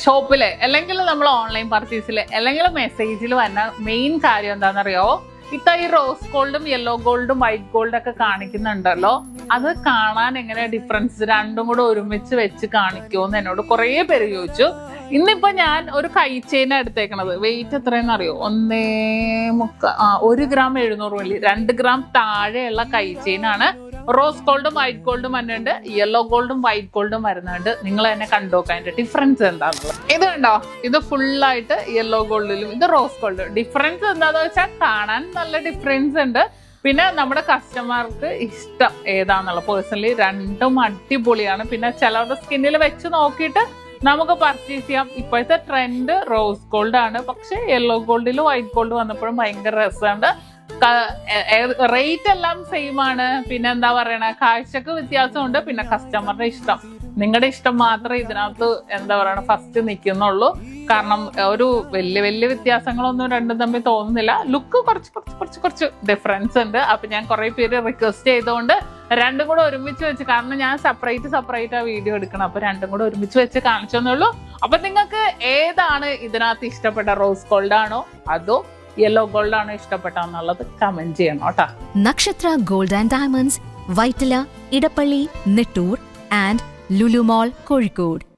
ഷോപ്പില് അല്ലെങ്കിൽ നമ്മൾ ഓൺലൈൻ പർച്ചേസില് അല്ലെങ്കിൽ മെസ്സേജിൽ വന്ന മെയിൻ കാര്യം എന്താണെന്നറിയോ? ഈ റോസ് ഗോൾഡും യെല്ലോ ഗോൾഡും വൈറ്റ് ഗോൾഡും ഒക്കെ കാണിക്കുന്നുണ്ടല്ലോ, അത് കാണാൻ എങ്ങനെ ഡിഫറൻസ് രണ്ടും കൂടെ ഒരുമിച്ച് വെച്ച് കാണിക്കുമെന്ന് എന്നോട് കുറെ പേര് ചോദിച്ചു. ഇന്നിപ്പോ ഞാൻ ഒരു കൈ ചെയിൻ എടുത്തേക്കണത്. വെയിറ്റ് എത്രയെന്ന് അറിയോ? 1 ഗ്രാം 700 മില്ലി, 2 ഗ്രാം താഴെയുള്ള കൈ ചെയിനാണ്. റോസ് ഗോൾഡും വൈറ്റ് ഗോൾഡും വരുന്നുണ്ട്, യെല്ലോ ഗോൾഡും വൈറ്റ് ഗോൾഡും വരുന്നുണ്ട്. നിങ്ങൾ തന്നെ കണ്ടുനോക്കാൻ ഡിഫറൻസ് എന്താണെന്നുള്ളത്. ഇത് കണ്ടോ, ഇത് ഫുള്ളായിട്ട് യെല്ലോ ഗോൾഡിലും ഇത് റോസ് ഗോൾഡ്. ഡിഫറൻസ് എന്താന്ന് വെച്ചാൽ കാണാൻ നല്ല ഡിഫറൻസ് ഉണ്ട്. പിന്നെ നമ്മുടെ കസ്റ്റമർക്ക് ഇഷ്ടം ഏതാന്നുള്ളത്. പേഴ്സണലി രണ്ടും അടിപൊളിയാണ്. പിന്നെ ചിലവരുടെ സ്കിന്നിൽ വെച്ച് നോക്കിയിട്ട് നമുക്ക് പർച്ചേസ് ചെയ്യാം. ഇപ്പോഴത്തെ ട്രെൻഡ് റോസ് ഗോൾഡ് ആണ്, പക്ഷെ യെല്ലോ ഗോൾഡിലും വൈറ്റ് ഗോൾഡ് വന്നപ്പോഴും ഭയങ്കര രസമുണ്ട്. റേറ്റ് എല്ലാം സെയിം ആണ്. പിന്നെ എന്താ പറയണ, കാഴ്ചക്ക് വ്യത്യാസമുണ്ട്. പിന്നെ കസ്റ്റമറുടെ ഇഷ്ടം, നിങ്ങളുടെ ഇഷ്ടം മാത്രമേ ഇതിനകത്ത് എന്താ പറയണ ഫസ്റ്റ് നിൽക്കുന്നുള്ളൂ. കാരണം ഒരു വലിയ വ്യത്യാസങ്ങളൊന്നും രണ്ടും തമ്മിൽ തോന്നുന്നില്ല. ലുക്ക് കുറച്ച് ഡിഫറൻസ് ഉണ്ട്. അപ്പൊ ഞാൻ കുറെ പേര് റിക്വസ്റ്റ് ചെയ്തുകൊണ്ട് രണ്ടും കൂടെ ഒരുമിച്ച് വെച്ച്, കാരണം ഞാൻ സെപ്പറേറ്റ് ആ വീഡിയോ എടുക്കണം. അപ്പൊ രണ്ടും കൂടെ ഒരുമിച്ച് വെച്ച് കാണിച്ചെന്നുള്ളൂ. അപ്പൊ നിങ്ങൾക്ക് ഏതാണ് ഇതിനകത്ത് ഇഷ്ടപ്പെട്ട? റോസ് ഗോൾഡ് ആണോ അതോ യെല്ലോ ഗോൾഡ് ആണോ ഇഷ്ടപ്പെട്ടാന്നുള്ളത് കമന്റ് ചെയ്യണം കേട്ടോ. Nakshatra gold and diamonds, Vyttila, Edappally, Nettoor and Lulu mall, Kozhikode.